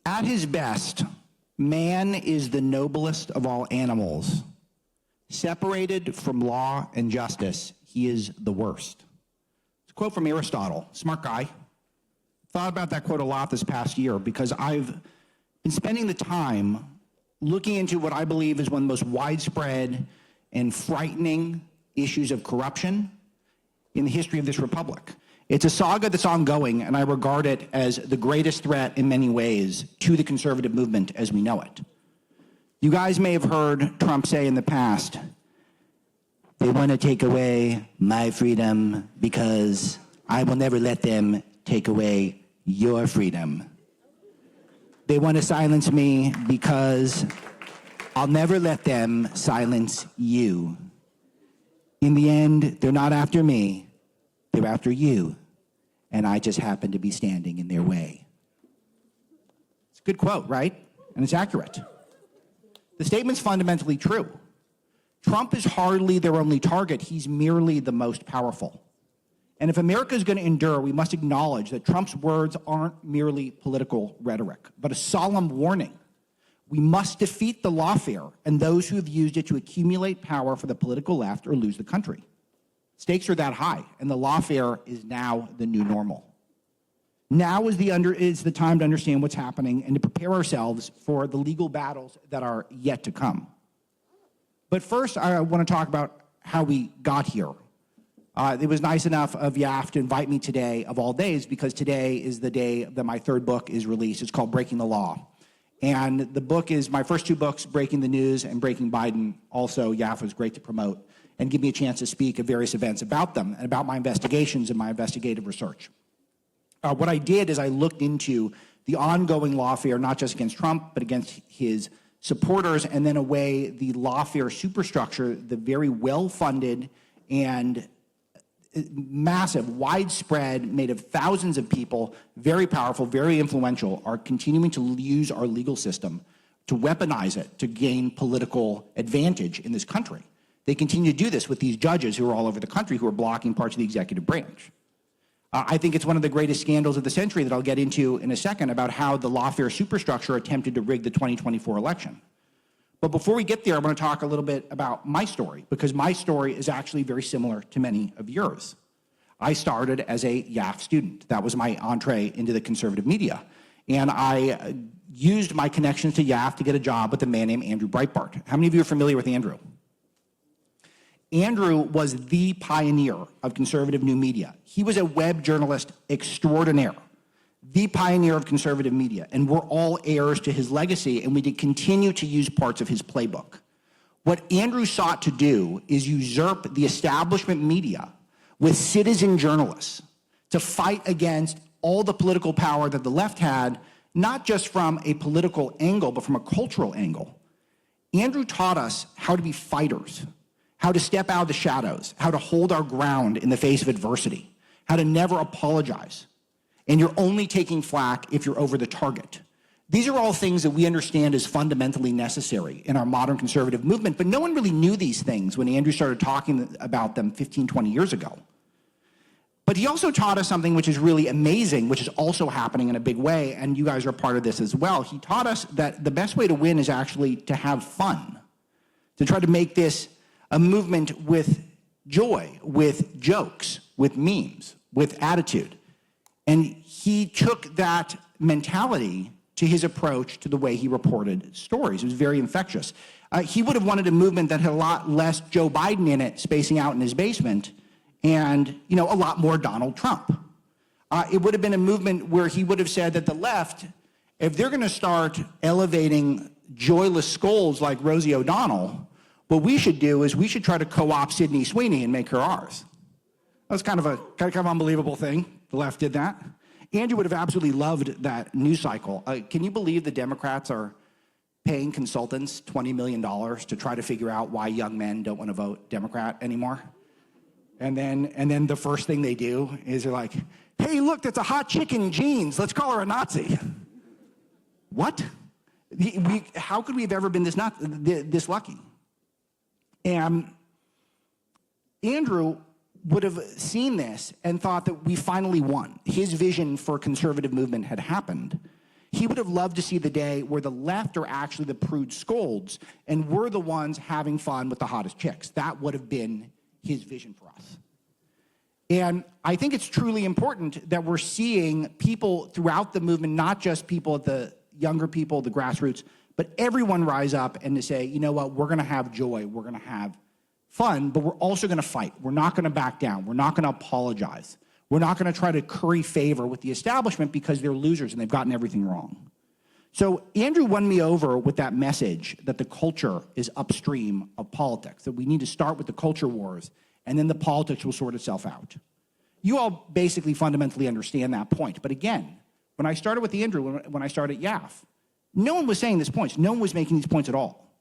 At his best, man is the noblest of all animals. Separated from law and justice, he is the worst. It's a quote from Aristotle, smart guy. Thought about that quote a lot this past year because I've been spending the time looking into what I believe is one of the most widespread and frightening issues of corruption in the history of this republic. It's a saga that's ongoing, and I regard it as the greatest threat in many ways to the conservative movement as we know it. You guys may have heard Trump say in the past, they want to take away my freedom because I will never let them take away your freedom. They want to silence me because I'll never let them silence you. In the end, they're not after me, they're after you, and I just happen to be standing in their way. It's a good quote, right? And it's accurate. The statement's fundamentally true. Trump is hardly their only target, he's merely the most powerful. And if America is going to endure, we must acknowledge that Trump's words aren't merely political rhetoric, but a solemn warning. We must defeat the lawfare and those who have used it to accumulate power for the political left or lose the country. Stakes are that high, and the lawfare is now the new normal. Now is the time to understand what's happening and to prepare ourselves for the legal battles that are yet to come. But first, I want to talk about how we got here. It was nice enough of YAF to invite me today, of all days, because today is the day that my third book is released. It's called Breaking the Law. And the book is my first two books, Breaking the News and Breaking Biden. Also, YAF was great to promote and give me a chance to speak at various events about them and about my investigations and my investigative research. What I did is I looked into the ongoing lawfare, not just against Trump, but against his supporters, and then away the lawfare superstructure, the very well-funded and massive, widespread, made of thousands of people, very powerful, very influential, are continuing to use our legal system to weaponize it to gain political advantage in this country. They continue to do this with these judges who are all over the country who are blocking parts of the executive branch. I think it's one of the greatest scandals of the century that I'll get into in a second about how the lawfare superstructure attempted to rig the 2024 election. But before we get there, I want to talk a little bit about my story, because my story is actually very similar to many of yours. I started as a YAF student. That was my entree into the conservative media. And I used my connections to YAF to get a job with a man named Andrew Breitbart. How many of you are familiar with Andrew? Andrew was the pioneer of conservative new media. He was a web journalist extraordinaire, the pioneer of conservative media, and we're all heirs to his legacy, and we did continue to use parts of his playbook. What Andrew sought to do is usurp the establishment media with citizen journalists to fight against all the political power that the left had, not just from a political angle, but from a cultural angle. Andrew taught us how to be fighters, how to step out of the shadows, how to hold our ground in the face of adversity, how to never apologize. And you're only taking flack if you're over the target. These are all things that we understand as fundamentally necessary in our modern conservative movement, but no one really knew these things when Andrew started talking about them 15, 20 years ago. But he also taught us something which is really amazing, which is also happening in a big way, and you guys are part of this as well. He taught us that the best way to win is actually to have fun, to try to make this a movement with joy, with jokes, with memes, with attitude. And he took that mentality to his approach to the way he reported stories. It was very infectious. He would have wanted a movement that had a lot less Joe Biden in it, spacing out in his basement, and a lot more Donald Trump. It would have been a movement where he would have said that the left, if they're going to start elevating joyless scolds like Rosie O'Donnell, what we should do is we should try to co-opt Sydney Sweeney and make her ours. That's kind of an unbelievable thing. The left did that. Andrew would have absolutely loved that news cycle. Can you believe the Democrats are paying consultants $20 million to try to figure out why young men don't want to vote Democrat anymore? And then the first thing they do is they're like, hey, look, that's a hot chick in jeans. Let's call her a Nazi. What? How could we have ever been this lucky? And Andrew would have seen this and thought that we finally won. His vision for conservative movement had happened. He would have loved to see the day where the left are actually the prude scolds and we're the ones having fun with the hottest chicks. That would have been his vision for us. And I think it's truly important that we're seeing people throughout the movement, not just people at the younger people, the grassroots, but everyone rise up and to say, you know what, we're going to have joy, we're going to have fun, but we're also going to fight. We're not going to back down. We're not going to apologize. We're not going to try to curry favor with the establishment because they're losers and they've gotten everything wrong. So Andrew won me over with that message that the culture is upstream of politics, that we need to start with the culture wars and then the politics will sort itself out. You all basically fundamentally understand that point. But again, when I started with Andrew, when I started at YAF, no one was saying these points. No one was making these points at all.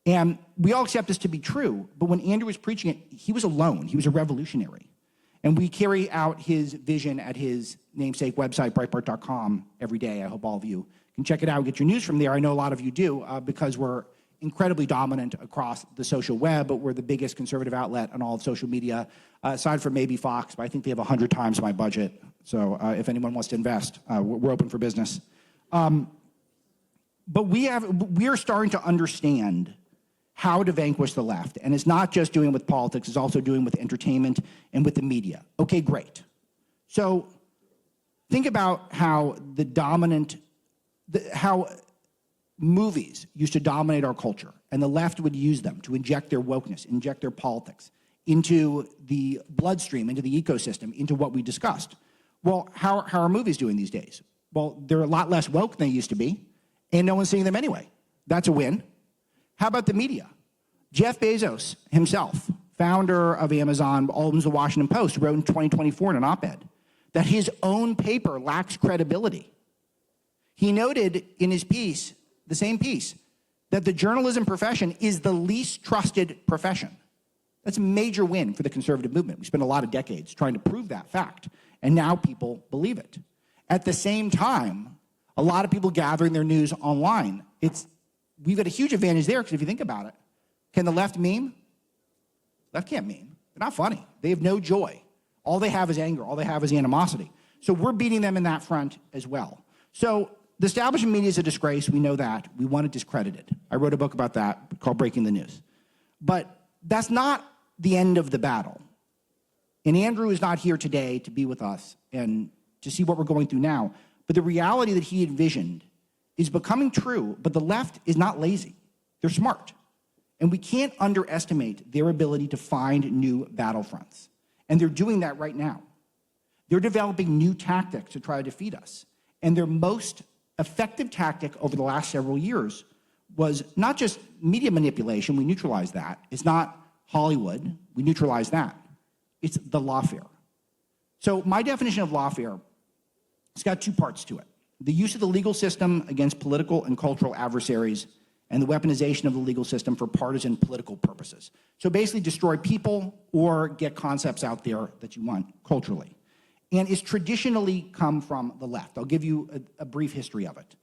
And we all accept this to be true, but when Andrew was preaching it, he was alone. He was a revolutionary. And we carry out his vision at his namesake website, Breitbart.com, every day. I hope all of you can check it out and get your news from there. I know a lot of you do because we're incredibly dominant across the social web, but we're the biggest conservative outlet on all of social media, aside from maybe Fox, but I think they have 100 times my budget. So if anyone wants to invest, we're open for business. But we are starting to understand how to vanquish the left. And it's not just doing with politics, it's also doing with entertainment and with the media. Okay, great. So think about how how movies used to dominate our culture, and the left would use them to inject their wokeness, inject their politics into the bloodstream, into the ecosystem, into what we discussed. Well, how are movies doing these days? Well, they're a lot less woke than they used to be, and no one's seeing them anyway. That's a win. How about the media? Jeff Bezos himself, founder of Amazon, owns the Washington Post, wrote in 2024 in an op-ed that his own paper lacks credibility. He noted in his piece, the same piece, that the journalism profession is the least trusted profession. That's a major win for the conservative movement. We spent a lot of decades trying to prove that fact, and now people believe it. At the same time, a lot of people gathering their news online. We've got a huge advantage there because if you think about it, can the left meme? Left can't meme. They're not funny. They have no joy. All they have is anger. All they have is animosity. So we're beating them in that front as well. So the establishment media is a disgrace. We know that. We want it discredited. I wrote a book about that called Breaking the News. But that's not the end of the battle. And Andrew is not here today to be with us and to see what we're going through now. But the reality that he envisioned is becoming true, but the left is not lazy. They're smart. And we can't underestimate their ability to find new battlefronts. And they're doing that right now. They're developing new tactics to try to defeat us. And their most effective tactic over the last several years was not just media manipulation, we neutralized that. It's not Hollywood, we neutralized that. It's the lawfare. So my definition of lawfare, it's got two parts to it. The use of the legal system against political and cultural adversaries and the weaponization of the legal system for partisan political purposes. So basically destroy people or get concepts out there that you want culturally. And it's traditionally come from the left. I'll give you a brief history of it.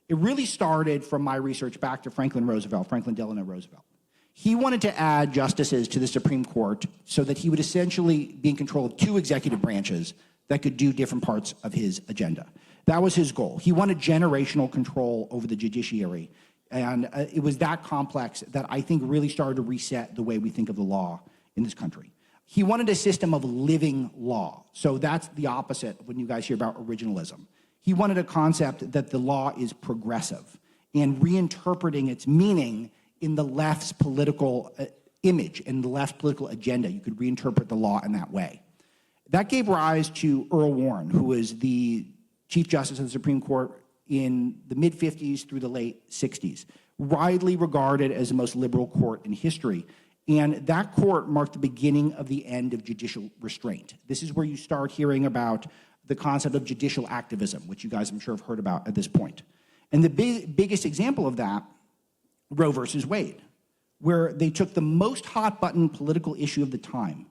It really started from my research back to Franklin Delano Roosevelt. He wanted to add justices to the Supreme Court so that he would essentially be in control of two executive branches that could do different parts of his agenda. That was his goal. He wanted generational control over the judiciary. And it was that complex that I think really started to reset the way we think of the law in this country. He wanted a system of living law. So that's the opposite when you guys hear about originalism. He wanted a concept that the law is progressive and reinterpreting its meaning in the left's political image, in the left's political agenda. You could reinterpret the law in that way. That gave rise to Earl Warren, who was the Chief Justice of the Supreme Court in the mid-50s through the late 60s, widely regarded as the most liberal court in history. And that court marked the beginning of the end of judicial restraint. This is where you start hearing about the concept of judicial activism, which you guys I'm sure have heard about at this point. And the biggest example of that, Roe versus Wade, where they took the most hot-button political issue of the time.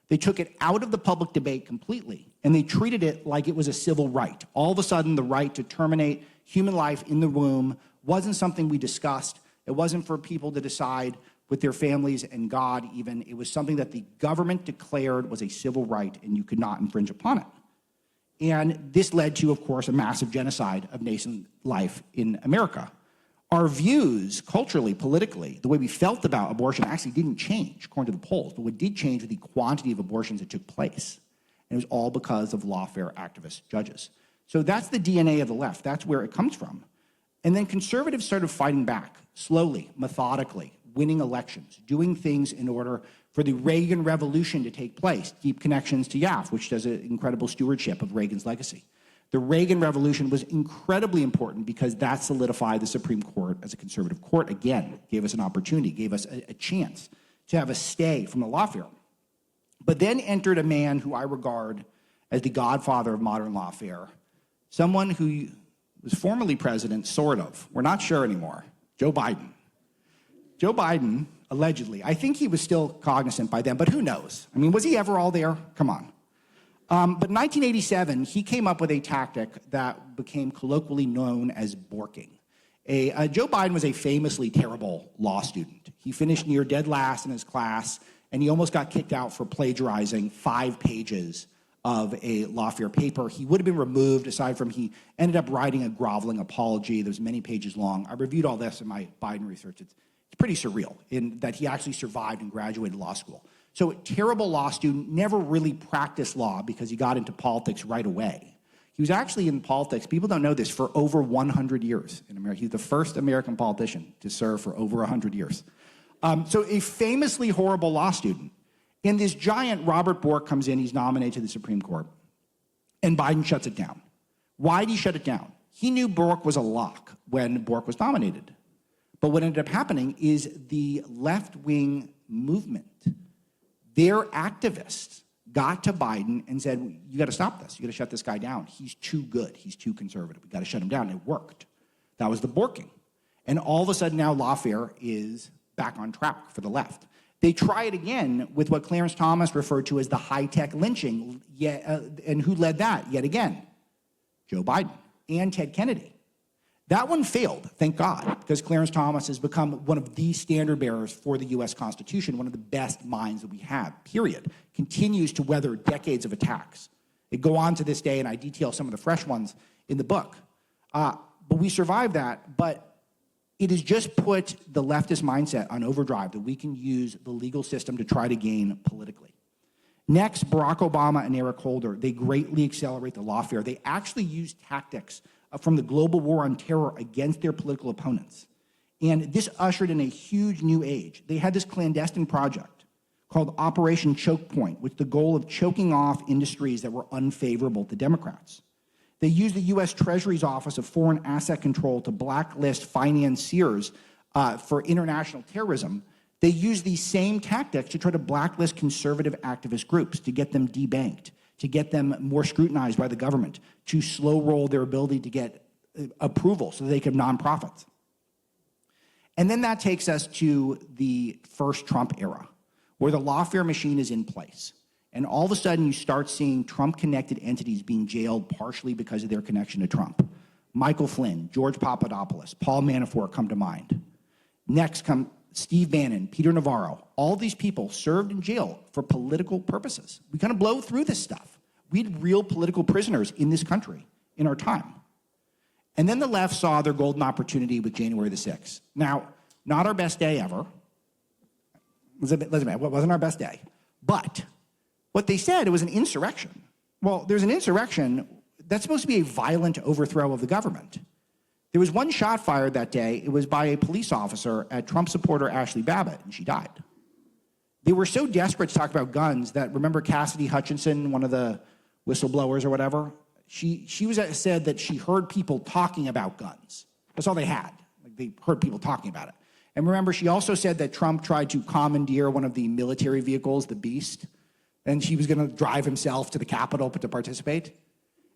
They took it out of the public debate completely, and they treated it like it was a civil right. All of a sudden, the right to terminate human life in the womb wasn't something we discussed. It wasn't for people to decide with their families and God even. It was something that the government declared was a civil right, and you could not infringe upon it. And this led to, of course, a massive genocide of nascent life in America. Our views, culturally, politically, the way we felt about abortion actually didn't change, according to the polls. But what did change was the quantity of abortions that took place. And it was all because of lawfare activist judges. So that's the DNA of the left. That's where it comes from. And then conservatives started fighting back, slowly, methodically, winning elections, doing things in order for the Reagan Revolution to take place, deep connections to YAF, which does an incredible stewardship of Reagan's legacy. The Reagan Revolution was incredibly important because that solidified the Supreme Court as a conservative court. Again, gave us an opportunity, gave us a chance to have a stay from the lawfare. But then entered a man who I regard as the godfather of modern lawfare, someone who was formerly president, sort of. We're not sure anymore. Joe Biden. Joe Biden, allegedly, I think he was still cognizant by then, but who knows? I mean, was he ever all there? Come on. But in 1987, he came up with a tactic that became colloquially known as borking. Joe Biden was a famously terrible law student. He finished near dead last in his class, and he almost got kicked out for plagiarizing 5 pages of a lawfare paper. He would have been removed, aside from he ended up writing a groveling apology that was many pages long. I reviewed all this in my Biden research. It's pretty surreal in that he actually survived and graduated law school. So a terrible law student, never really practiced law because he got into politics right away. He was actually in politics, people don't know this, for over 100 years in America. He's the first American politician to serve for over 100 years. So a famously horrible law student. And this giant Robert Bork comes in, he's nominated to the Supreme Court, and Biden shuts it down. Why did he shut it down? He knew Bork was a lock when Bork was nominated. But what ended up happening is the left-wing movement, their activists got to Biden and said, you got to stop this. You got to shut this guy down. He's too good. He's too conservative. We got to shut him down. It worked. That was the borking. And all of a sudden now lawfare is back on track for the left. They try it again with what Clarence Thomas referred to as the high-tech lynching. And who led that yet again? Joe Biden and Ted Kennedy. That one failed, thank God, because Clarence Thomas has become one of the standard bearers for the U.S. Constitution, one of the best minds that we have, period. Continues to weather decades of attacks. They go on to this day, and I detail some of the fresh ones in the book. But we survived that, but it has just put the leftist mindset on overdrive that we can use the legal system to try to gain politically. Next, Barack Obama and Eric Holder, they greatly accelerate the lawfare. They actually use tactics from the global war on terror against their political opponents. And this ushered in a huge new age. They had this clandestine project called Operation Choke Point, with the goal of choking off industries that were unfavorable to Democrats. They used the U.S. Treasury's Office of Foreign Asset Control to blacklist financiers for international terrorism. They used these same tactics to try to blacklist conservative activist groups, to get them debanked, to get them more scrutinized by the government, to slow roll their ability to get approval so they could have nonprofits. And then that takes us to the first Trump era, where the lawfare machine is in place. And all of a sudden you start seeing Trump-connected entities being jailed partially because of their connection to Trump. Michael Flynn, George Papadopoulos, Paul Manafort come to mind. Next come Steve Bannon, Peter Navarro. All these people served in jail for political purposes. We kind of blow through this stuff. We had real political prisoners in this country in our time. And then the left saw their golden opportunity with January the 6th. Now, not our best day ever. It wasn't our best day. But what they said, it was an insurrection. Well, there's an insurrection. That's supposed to be a violent overthrow of the government. There was one shot fired that day. It was by a police officer at Trump supporter Ashley Babbitt, and she died. They were so desperate to talk about guns that, remember Cassidy Hutchinson, one of the whistleblowers or whatever? She said that she heard people talking about guns. That's all they had. Like, they heard people talking about it. And remember, she also said that Trump tried to commandeer one of the military vehicles, the Beast, and she was going to drive himself to the Capitol to participate.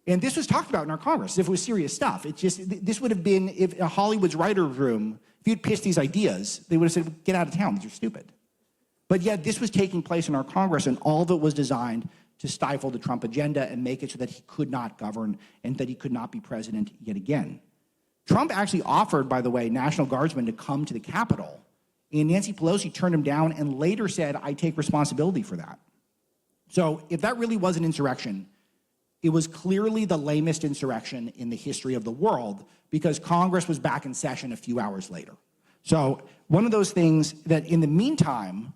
And this was talked about in our Congress as if it was serious stuff. It's just, this would have been, if a Hollywood's writer's room, if you'd pitched these ideas, they would have said, get out of town, these are stupid. But yet this was taking place in our Congress, and all of it was designed to stifle the Trump agenda and make it so that he could not govern and that he could not be president yet again. Trump actually offered, by the way, National Guardsmen to come to the Capitol, and Nancy Pelosi turned him down and later said, I take responsibility for that. So if that really was an insurrection, It was clearly the lamest insurrection in the history of the world because Congress was back in session a few hours later. So one of those things that in the meantime,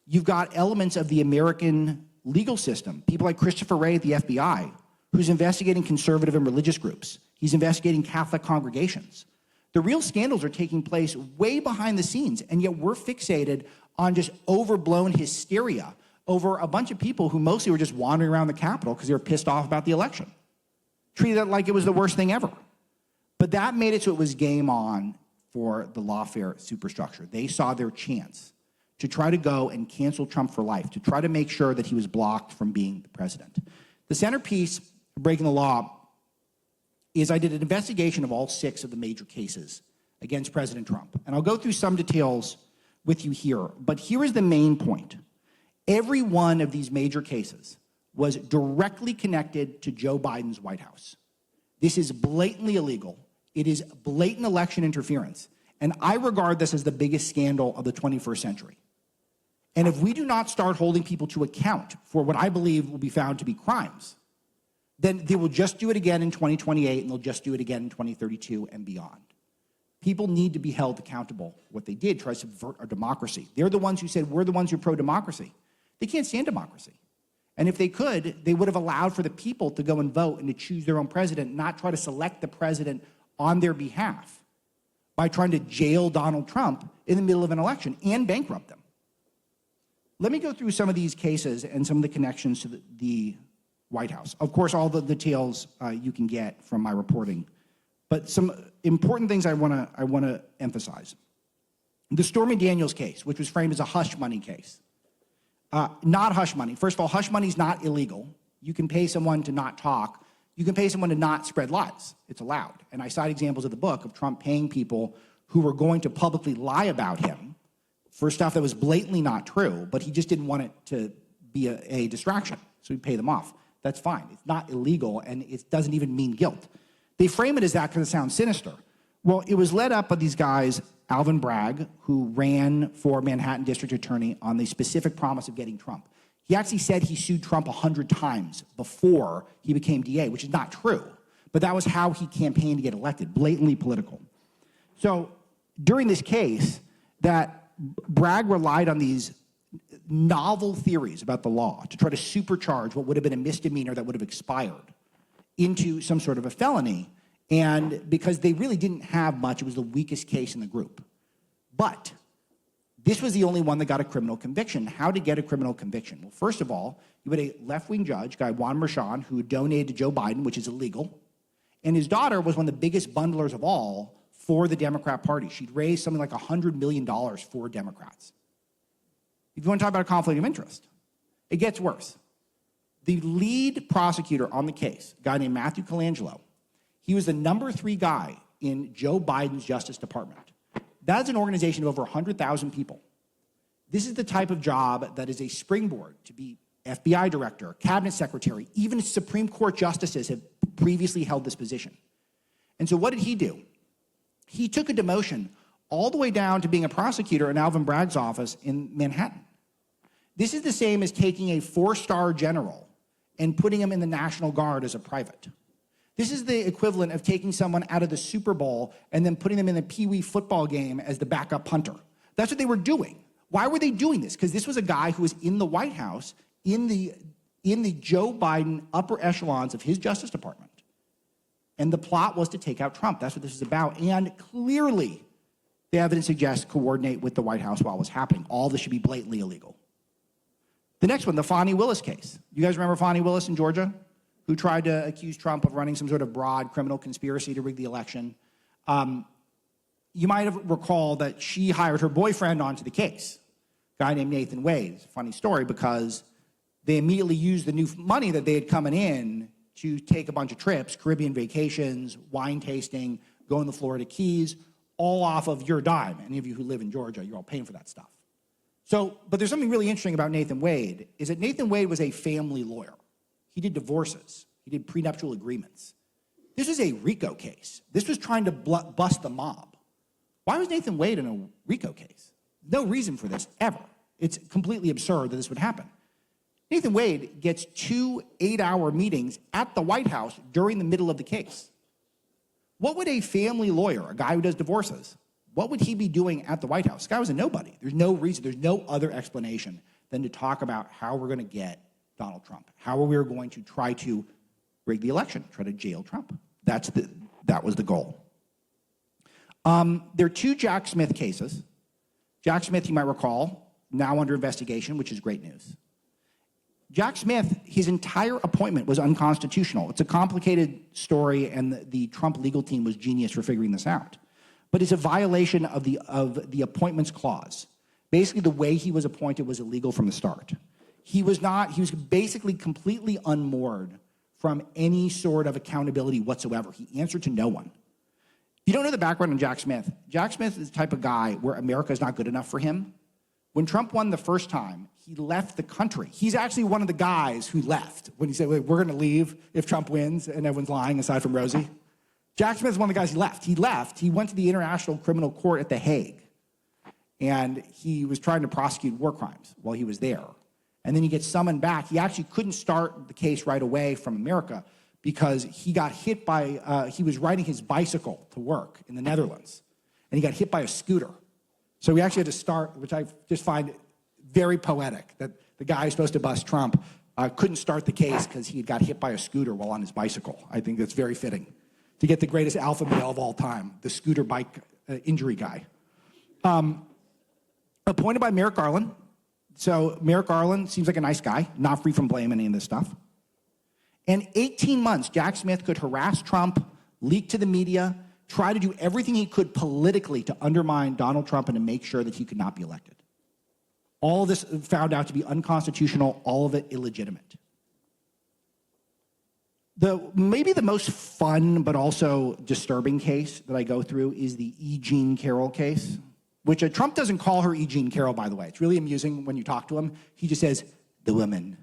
you've got elements of the American legal system, people like Christopher Wray at the FBI, who's investigating conservative and religious groups. He's investigating Catholic congregations. The real scandals are taking place way behind the scenes, and yet we're fixated on just overblown hysteria over a bunch of people who mostly were just wandering around the Capitol because they were pissed off about the election. Treated it like it was the worst thing ever. But that made it so it was game on for the Lawfare superstructure. They saw their chance to try to go and cancel Trump for life, to try to make sure that he was blocked from being the president. The centerpiece of breaking the law is I did an investigation of all 6 of the major cases against President Trump. And I'll go through some details with you here, but here is the main point. Every one of these major cases was directly connected to Joe Biden's White House. This is blatantly illegal. It is blatant election interference. And I regard this as the biggest scandal of the 21st century. And if we do not start holding people to account for what I believe will be found to be crimes, then they will just do it again in 2028 and they'll just do it again in 2032 and beyond. People need to be held accountable for what they did, try to subvert our democracy. They're the ones who said, we're the ones who are pro-democracy. They can't stand democracy. And if they could, they would have allowed for the people to go and vote and to choose their own president, not try to select the president on their behalf by trying to jail Donald Trump in the middle of an election and bankrupt them. Let me go through some of these cases and some of the connections to the White House. Of course, all the details you can get from my reporting, but some important things I want to emphasize. The Stormy Daniels case, which was framed as a hush money case. Not hush money. First of all, hush money is not illegal. You can pay someone to not talk. You can pay someone to not spread lies. It's allowed. And I cite examples of the book of Trump paying people who were going to publicly lie about him for stuff that was blatantly not true, but he just didn't want it to be a distraction, so he'd pay them off. That's fine. It's not illegal, and it doesn't even mean guilt. They frame it as that because it sounds sinister. Well, it was led up by these guys, Alvin Bragg, who ran for Manhattan District Attorney on the specific promise of getting Trump. He actually said he sued Trump 100 times before he became DA, which is not true, but that was how he campaigned to get elected, blatantly political. So during this case, that Bragg relied on these novel theories about the law to try to supercharge what would have been a misdemeanor that would have expired into some sort of a felony. And because they really didn't have much, it was the weakest case in the group. But this was the only one that got a criminal conviction. How to get a criminal conviction? Well, first of all, you had a left-wing judge, guy Juan Merchan, who donated to Joe Biden, which is illegal. And his daughter was one of the biggest bundlers of all for the Democrat Party. She'd raised something like $100 million for Democrats. If you want to talk about a conflict of interest, it gets worse. The lead prosecutor on the case, a guy named Matthew Colangelo, he was the #3 guy in Joe Biden's Justice Department. That's an organization of over 100,000 people. This is the type of job that is a springboard to be FBI director, cabinet secretary, even Supreme Court justices have previously held this position. And so what did he do? He took a demotion all the way down to being a prosecutor in Alvin Bragg's office in Manhattan. This is the same as taking a 4-star general and putting him in the National Guard as a private. This is the equivalent of taking someone out of the Super Bowl and then putting them in the Pee Wee football game as the backup punter. That's what they were doing. Why were they doing this? Because this was a guy who was in the White House, in the Joe Biden upper echelons of his Justice Department. And the plot was to take out Trump. That's what this is about. And clearly, the evidence suggests coordinate with the White House while it was happening. All this should be blatantly illegal. The next one, the Fani Willis case. You guys remember Fani Willis in Georgia, who tried to accuse Trump of running some sort of broad criminal conspiracy to rig the election? You might have recalled that she hired her boyfriend onto the case, a guy named Nathan Wade. It's a funny story because they immediately used the new money that they had coming in to take a bunch of trips, Caribbean vacations, wine tasting, going to the Florida Keys, all off of your dime. Any of you who live in Georgia, you're all paying for that stuff. So, but there's something really interesting about Nathan Wade, is that Nathan Wade was a family lawyer. He did divorces. He did prenuptial agreements. This was a RICO case. This was trying to bust the mob. Why was Nathan Wade in a RICO case? No reason for this, ever. It's completely absurd that this would happen. Nathan Wade gets 2 8-hour meetings at the White House during the middle of the case. What would a family lawyer, a guy who does divorces, what would he be doing at the White House? This guy was a nobody. There's no reason, there's no other explanation than to talk about how we're going to get Donald Trump, how we're going to try to rig the election, try to jail Trump. That was the goal. There are 2 Jack Smith cases. Jack Smith, you might recall, now under investigation, which is great news. Jack Smith, his entire appointment was unconstitutional. It's a complicated story, and the Trump legal team was genius for figuring this out. But it's a violation of the appointments clause. Basically, the way he was appointed was illegal from the start. He was basically completely unmoored from any sort of accountability whatsoever. He answered to no one. You don't know the background on Jack Smith. Jack Smith is the type of guy where America is not good enough for him. When Trump won the first time, he left the country. He's actually one of the guys who left when he said, "Wait, we're going to leave if Trump wins," and everyone's lying aside from Rosie. Jack Smith is one of the guys he left. He went to the International Criminal Court at The Hague, and he was trying to prosecute war crimes while he was there. And then he gets summoned back. He actually couldn't start the case right away from America because he got hit by, he was riding his bicycle to work in the Netherlands, and he got hit by a scooter. So we actually had to start, which I just find very poetic, that the guy who's supposed to bust Trump couldn't start the case because he got hit by a scooter while on his bicycle. I think that's very fitting to get the greatest alpha male of all time, the scooter bike injury guy. Appointed by Merrick Garland. So Merrick Garland seems like a nice guy, not free from blame any of this stuff. In 18 months, Jack Smith could harass Trump, leak to the media, try to do everything he could politically to undermine Donald Trump and to make sure that he could not be elected. All of this found out to be unconstitutional, all of it illegitimate. Maybe the most fun but also disturbing case that I go through is the E. Jean Carroll case, which Trump doesn't call her E. Jean Carroll, by the way. It's really amusing when you talk to him. He just says, the woman.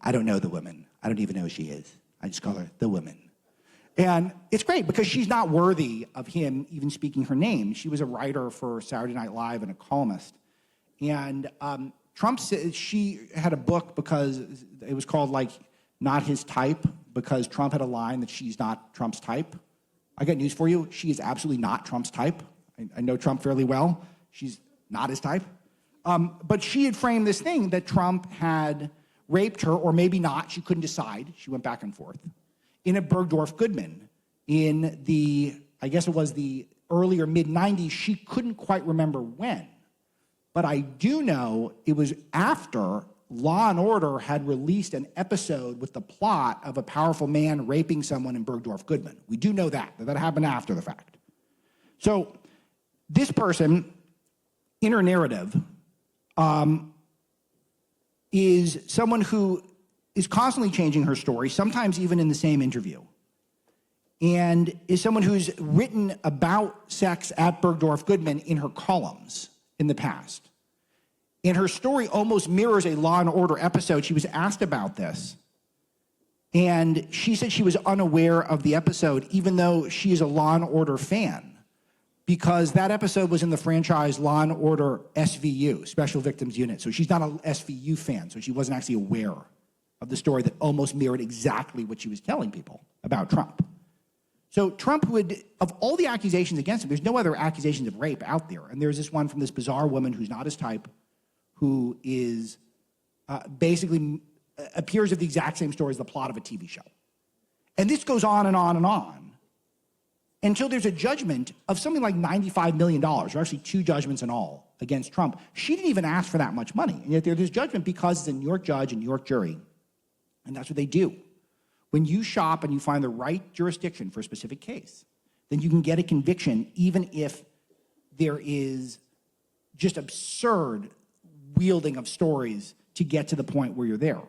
I don't know the woman. I don't even know who she is. I just call her the woman. And it's great because she's not worthy of him even speaking her name. She was a writer for Saturday Night Live and a columnist. And Trump said she had a book because it was called, like, Not His Type, because Trump had a line that she's not Trump's type. I got news for you. She is absolutely not Trump's type. I know Trump fairly well. She's not his type. But she had framed this thing that Trump had raped her, or maybe not. She couldn't decide. She went back and forth. In a Bergdorf Goodman in the, I guess it was the earlier mid-90s. She couldn't quite remember when. But I do know it was after Law and Order had released an episode with the plot of a powerful man raping someone in Bergdorf Goodman. We do know that happened after the fact. So this person, in her narrative, is someone who is constantly changing her story, sometimes even in the same interview, and is someone who's written about sex at Bergdorf Goodman in her columns in the past. And her story almost mirrors a Law and Order episode. She was asked about this, and she said she was unaware of the episode, even though she is a Law and Order fan, because that episode was in the franchise Law and Order SVU, Special Victims Unit. So she's not an SVU fan, so she wasn't actually aware of the story that almost mirrored exactly what she was telling people about Trump. So Trump would, of all the accusations against him, there's no other accusations of rape out there. And there's this one from this bizarre woman who's not his type, who is basically appears of the exact same story as the plot of a TV show. And this goes on and on and on until there's a judgment of something like $95 million, or actually 2 judgments in all, against Trump. She didn't even ask for that much money. And yet there's this judgment because it's a New York judge and New York jury. And that's what they do. When you shop and you find the right jurisdiction for a specific case, then you can get a conviction even if there is just absurd wielding of stories to get to the point where you're there.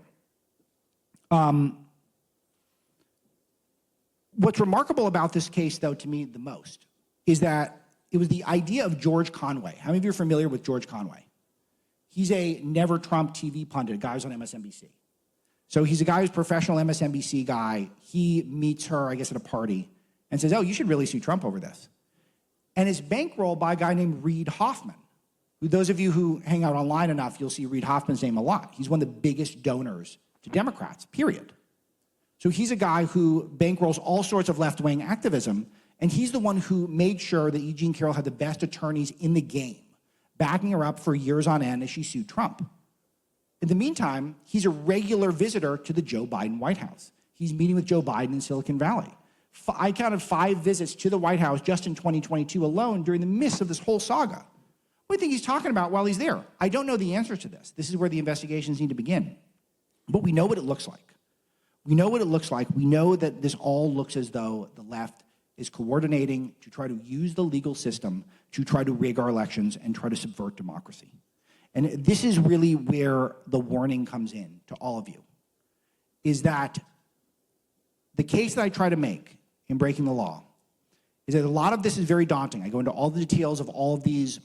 What's remarkable about this case, though, to me the most, is that it was the idea of George Conway. How many of you are familiar with George Conway? He's a never Trump TV pundit, a guy who's on MSNBC. So he's a guy who's a professional MSNBC guy. He meets her, I guess, at a party and says, oh, you should really sue Trump over this. And it's bankrolled by a guy named Reid Hoffman. Those of you who hang out online enough, you'll see Reid Hoffman's name a lot. He's one of the biggest donors to Democrats, period. So he's a guy who bankrolls all sorts of left-wing activism, and he's the one who made sure that E. Jean Carroll had the best attorneys in the game, backing her up for years on end as she sued Trump. In the meantime, he's a regular visitor to the Joe Biden White House. He's meeting with Joe Biden in Silicon Valley. I counted 5 visits to the White House just in 2022 alone during the midst of this whole saga. What do you think he's talking about while he's there? I don't know the answers to this. This is where the investigations need to begin. But we know what it looks like. We know what it looks like. We know that this all looks as though the left is coordinating to try to use the legal system to try to rig our elections and try to subvert democracy. And this is really where the warning comes in to all of you, is that the case that I try to make in Breaking the Law is that a lot of this is very daunting. I go into all the details of all of these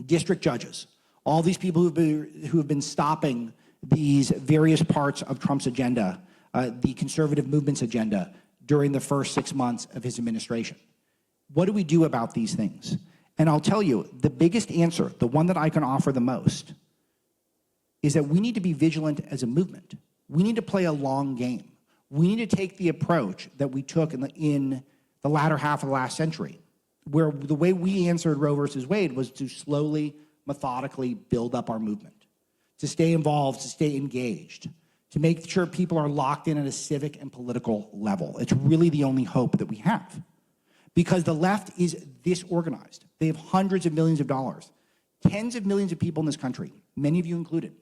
district judges, all these people who have been stopping these various parts of Trump's agenda, the conservative movement's agenda, during the first 6 months of his administration. What do we do about these things? And I'll tell you, the biggest answer, the one that I can offer the most, is that we need to be vigilant as a movement. We need to play a long game. We need to take the approach that we took in the latter half of the last century, where the way we answered Roe versus Wade was to slowly, methodically build up our movement, to stay involved, to stay engaged, to make sure people are locked in at a civic and political level. It's really the only hope that we have. Because the left is disorganized. They have hundreds of millions of dollars. Tens of millions of people in this country, many of you included,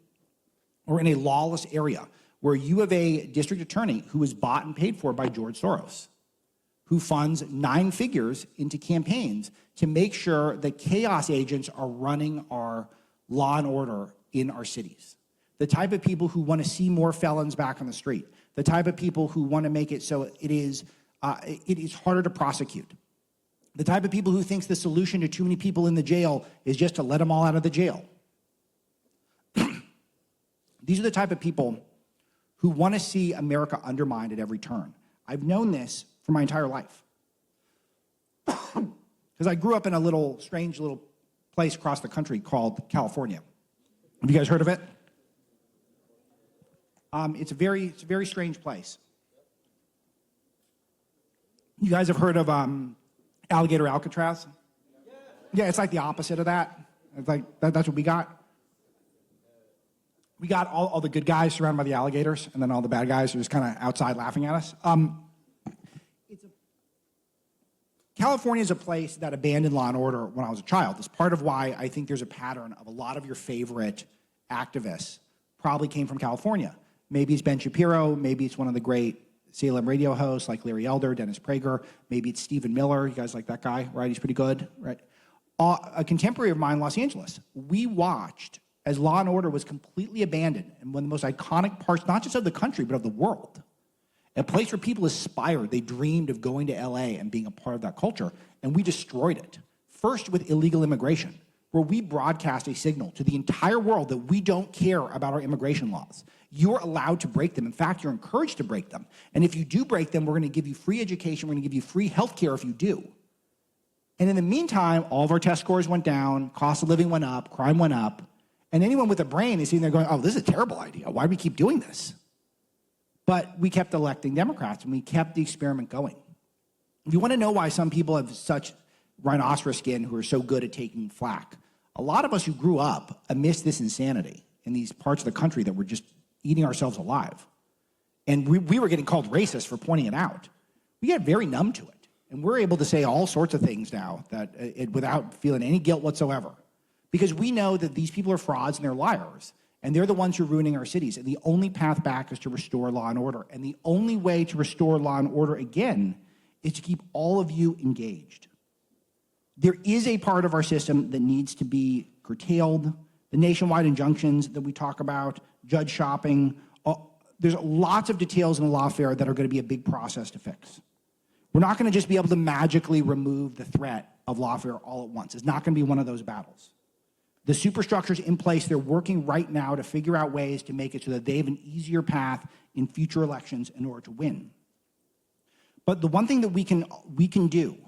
are in a lawless area where you have a district attorney who is bought and paid for by George Soros, who funds 9 figures into campaigns to make sure that chaos agents are running our law and order in our cities. The type of people who want to see more felons back on the street. The type of people who want to make it so it is harder to prosecute. The type of people who thinks the solution to too many people in the jail is just to let them all out of the jail. These are the type of people who want to see America undermined at every turn. I've known this for my entire life. Because I grew up in a little strange little place across the country called California. Have you guys heard of it? It's a very strange place. You guys have heard of Alligator Alcatraz? Yeah, it's like the opposite of that. It's like that's what we got. We got all the good guys surrounded by the alligators, and then all the bad guys are just kind of outside laughing at us. California is a place that abandoned law and order when I was a child. It's part of why I think there's a pattern of a lot of your favorite activists probably came from California. Maybe it's Ben Shapiro, maybe it's one of the great Salem radio hosts like Larry Elder, Dennis Prager, maybe it's Stephen Miller. You guys like that guy, right? He's pretty good, right? A contemporary of mine in Los Angeles. We watched as law and order was completely abandoned and one of the most iconic parts, not just of the country, but of the world. A place where people aspired, they dreamed of going to LA and being a part of that culture, and we destroyed it. First with illegal immigration, where we broadcast a signal to the entire world that we don't care about our immigration laws. You're allowed to break them. In fact, you're encouraged to break them. And if you do break them, we're going to give you free education, we're going to give you free health care if you do. And in the meantime, all of our test scores went down, cost of living went up, crime went up, and anyone with a brain is sitting there going, oh, this is a terrible idea. Why do we keep doing this? But we kept electing Democrats, and we kept the experiment going. If you want to know why some people have such rhinoceros skin who are so good at taking flack, a lot of us who grew up amidst this insanity in these parts of the country that were just eating ourselves alive, and we were getting called racist for pointing it out, we get very numb to it. And we're able to say all sorts of things now that without feeling any guilt whatsoever, because we know that these people are frauds and they're liars, and they're the ones who are ruining our cities. And the only path back is to restore law and order. And the only way to restore law and order again is to keep all of you engaged. There is a part of our system that needs to be curtailed. The nationwide injunctions that we talk about, judge shopping, there's lots of details in the Lawfare that are going to be a big process to fix. We're not going to just be able to magically remove the threat of Lawfare all at once. It's not going to be one of those battles. The superstructure's in place. They're working right now to figure out ways to make it so that they have an easier path in future elections in order to win. But the one thing that we can do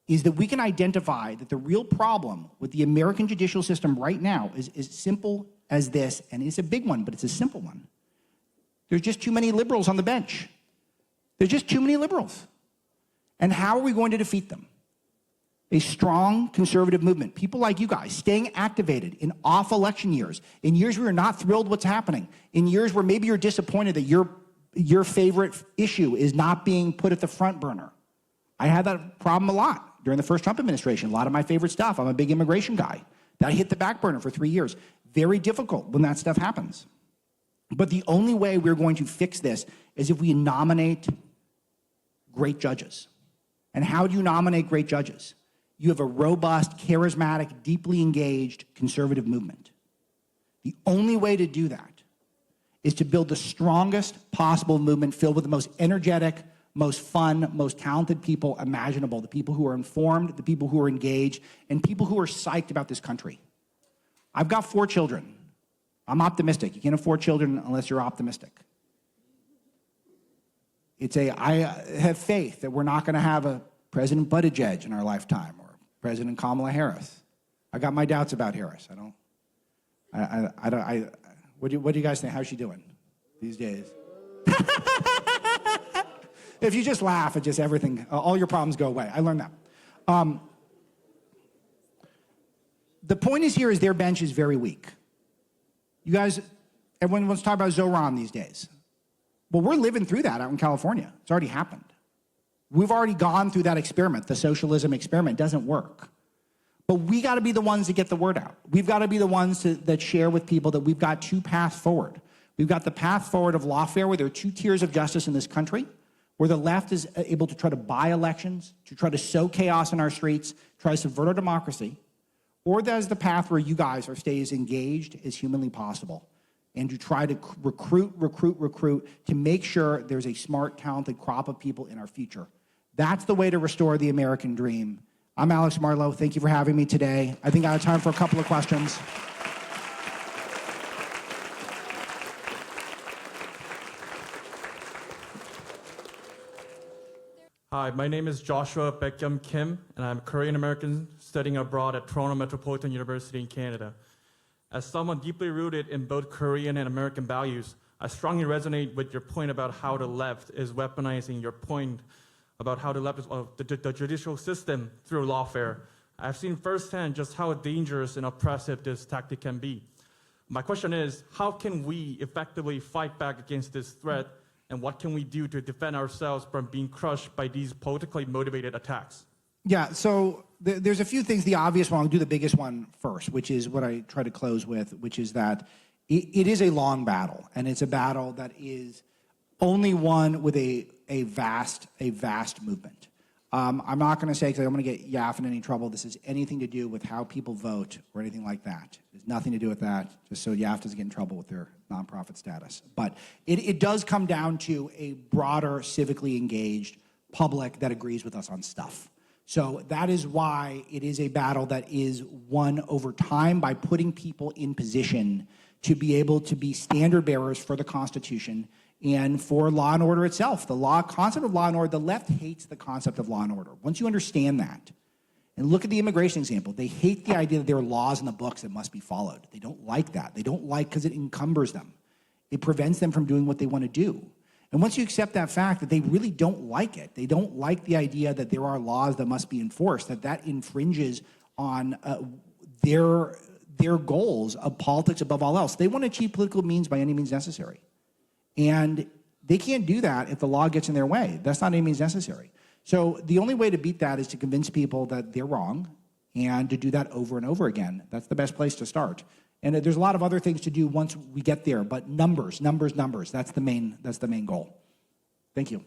is that we can identify that the real problem with the American judicial system right now is as simple as this, and it's a big one, but it's a simple one. There's just too many liberals on the bench. There's just too many liberals. And how are we going to defeat them? A strong conservative movement, people like you guys, staying activated in off election years, in years where you're not thrilled what's happening, in years where maybe you're disappointed that your favorite issue is not being put at the front burner. I had that problem a lot during the first Trump administration. A lot of my favorite stuff, I'm a big immigration guy. That hit the back burner for 3 years. Very difficult when that stuff happens. But the only way we're going to fix this is if we nominate great judges. And how do you nominate great judges? You have a robust, charismatic, deeply engaged conservative movement. The only way to do that is to build the strongest possible movement filled with the most energetic, most fun, most talented people imaginable, the people who are informed, the people who are engaged, and people who are psyched about this country. I've got 4 children. I'm optimistic. You can't afford children unless you're optimistic. I have faith that we're not going to have a President Buttigieg in our lifetime or President Kamala Harris. I got my doubts about Harris. What do you guys think? How's she doing these days? If you just laugh at just everything, all your problems go away. I learned that. The point is here is their bench is very weak. You guys, everyone wants to talk about Zoran these days. Well, we're living through that out in California. It's already happened. We've already gone through that experiment. The socialism experiment doesn't work. But we got to be the ones that get the word out. We've got to be the ones that share with people that we've got 2 paths forward. We've got the path forward of lawfare, where there are 2 tiers of justice in this country, where the left is able to try to buy elections, to try to sow chaos in our streets, try to subvert our democracy. Or there's the path where you guys stay as engaged as humanly possible and to try to recruit to make sure there's a smart, talented crop of people in our future. That's the way to restore the American dream. I'm Alex Marlowe. Thank you for having me today. I think I have time for a couple of questions. Hi, my name is Joshua Beckham Kim, and I'm a Korean-American studying abroad at Toronto Metropolitan University in Canada. As someone deeply rooted in both Korean and American values, I strongly resonate with your point about how the left is weaponizing your point about how the left is the judicial system through lawfare. I've seen firsthand just how dangerous and oppressive this tactic can be. My question is, how can we effectively fight back against this threat, and what can we do to defend ourselves from being crushed by these politically motivated attacks? Yeah, so there's a few things. The obvious one, I'll do the biggest one first, which is what I try to close with, which is that it is a long battle, and it's a battle that is only won with a vast movement. I'm not going to say, because I don't want to get Yaf in any trouble, this has anything to do with how people vote or anything like that. There's nothing to do with that, just so Yaf doesn't get in trouble with their nonprofit status. But it does come down to a broader, civically engaged public that agrees with us on stuff. So that is why it is a battle that is won over time by putting people in position to be able to be standard bearers for the Constitution and for law and order itself. The concept of law and order, the left hates the concept of law and order. Once you understand that, and look at the immigration example, they hate the idea that there are laws in the books that must be followed. They don't like that. They don't like because it encumbers them. It prevents them from doing what they want to do. And once you accept that fact that they really don't like it, they don't like the idea that there are laws that must be enforced, that infringes on their goals of politics above all else. They want to achieve political means by any means necessary. And they can't do that if the law gets in their way. That's not any means necessary. So the only way to beat that is to convince people that they're wrong and to do that over and over again. That's the best place to start. And there's a lot of other things to do once we get there, but numbers. That's the main goal. Thank you.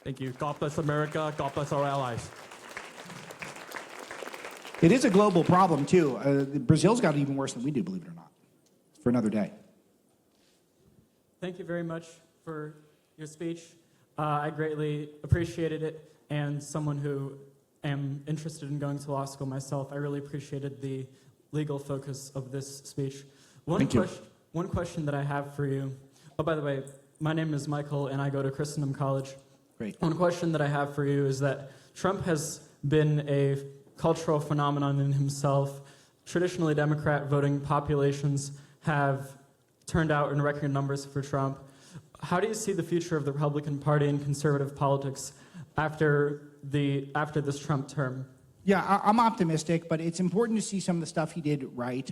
Thank you. God bless America. God bless our allies. It is a global problem, too. Brazil's got it even worse than we do, believe it or not. For another day. Thank you very much for your speech. I greatly appreciated it, and someone who am interested in going to law school myself, I really appreciated the legal focus of this speech. One question that I have for you, oh, by the way, my name is Michael, and I go to Christendom College. Great. One question that I have for you is that Trump has been a cultural phenomenon in himself. Traditionally Democrat voting populations have turned out in record numbers for Trump. How do you see the future of the Republican Party and conservative politics after this Trump term? Yeah, I'm optimistic, but it's important to see some of the stuff he did right.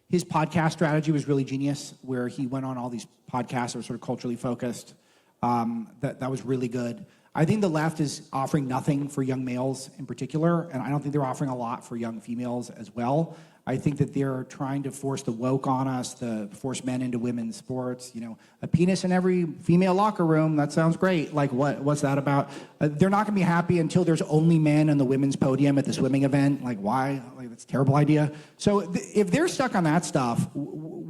His podcast strategy was really genius, where he went on all these podcasts that were sort of culturally focused. That was really good. I think the left is offering nothing for young males in particular, and I don't think they're offering a lot for young females as well. I think that they're trying to force the woke on us, to force men into women's sports. You know, a penis in every female locker room, that sounds great. Like, what's that about? They're not going to be happy until there's only men on the women's podium at the swimming event. Like, why? Like, that's a terrible idea. So if they're stuck on that stuff,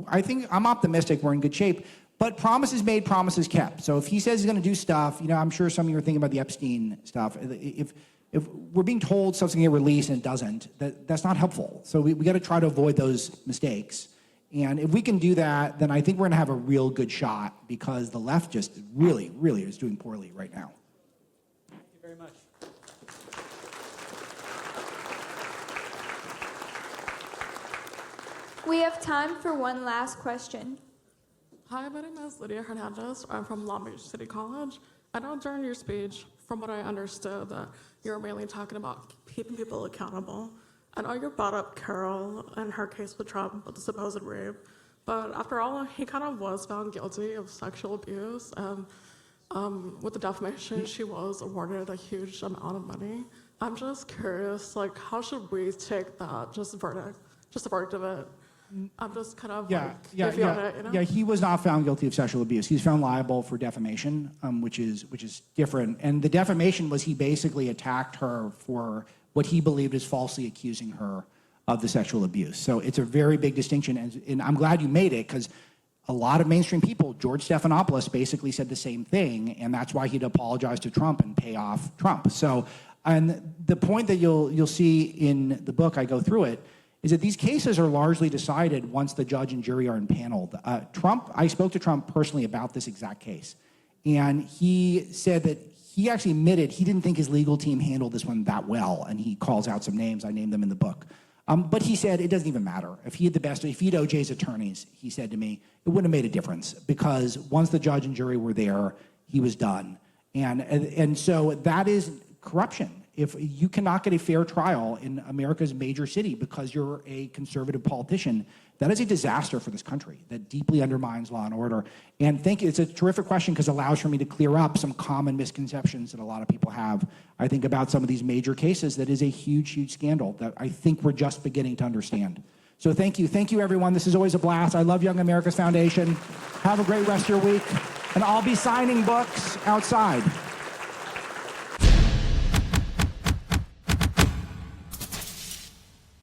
I think I'm optimistic we're in good shape. But promises made, promises kept. So if he says he's going to do stuff, you know, I'm sure some of you are thinking about the Epstein stuff. If we're being told stuff's going to get released and it doesn't, that's not helpful. So we got to try to avoid those mistakes. And if we can do that, then I think we're going to have a real good shot, because the left just really, really is doing poorly right now. Thank you very much. We have time for one last question. Hi, my name is Lydia Hernandez. I'm from Long Beach City College. I know during your speech, from what I understood, that you were mainly talking about keeping people accountable. I know you brought up Carol and her case with Trump with the supposed rape, but after all, he kind of was found guilty of sexual abuse, and with the defamation, she was awarded a huge amount of money. I'm just curious, like, how should we take that, just the verdict of it? I'm just kind of Yeah, he was not found guilty of sexual abuse. He's found liable for defamation, which is different. And the defamation was he basically attacked her for what he believed is falsely accusing her of the sexual abuse. So it's a very big distinction, and I'm glad you made it, because a lot of mainstream people, George Stephanopoulos basically said the same thing, and that's why he'd apologize to Trump and pay off Trump. So, and the point that you'll see in the book, I go through it, is that these cases are largely decided once the judge and jury are impaneled. I spoke to Trump personally about this exact case, and he said that he actually admitted he didn't think his legal team handled this one that well, and he calls out some names. I named them in the book. But he said it doesn't even matter. If he had OJ's attorneys, he said to me, it wouldn't have made a difference, because once the judge and jury were there, he was done. And so that is corruption. If you cannot get a fair trial in America's major city because you're a conservative politician, that is a disaster for this country. That deeply undermines law and order. And it's a terrific question, because it allows for me to clear up some common misconceptions that a lot of people have, I think, about some of these major cases. That is a huge, huge scandal that I think we're just beginning to understand. So thank you. Thank you, everyone. This is always a blast. I love Young America's Foundation. Have a great rest of your week. And I'll be signing books outside.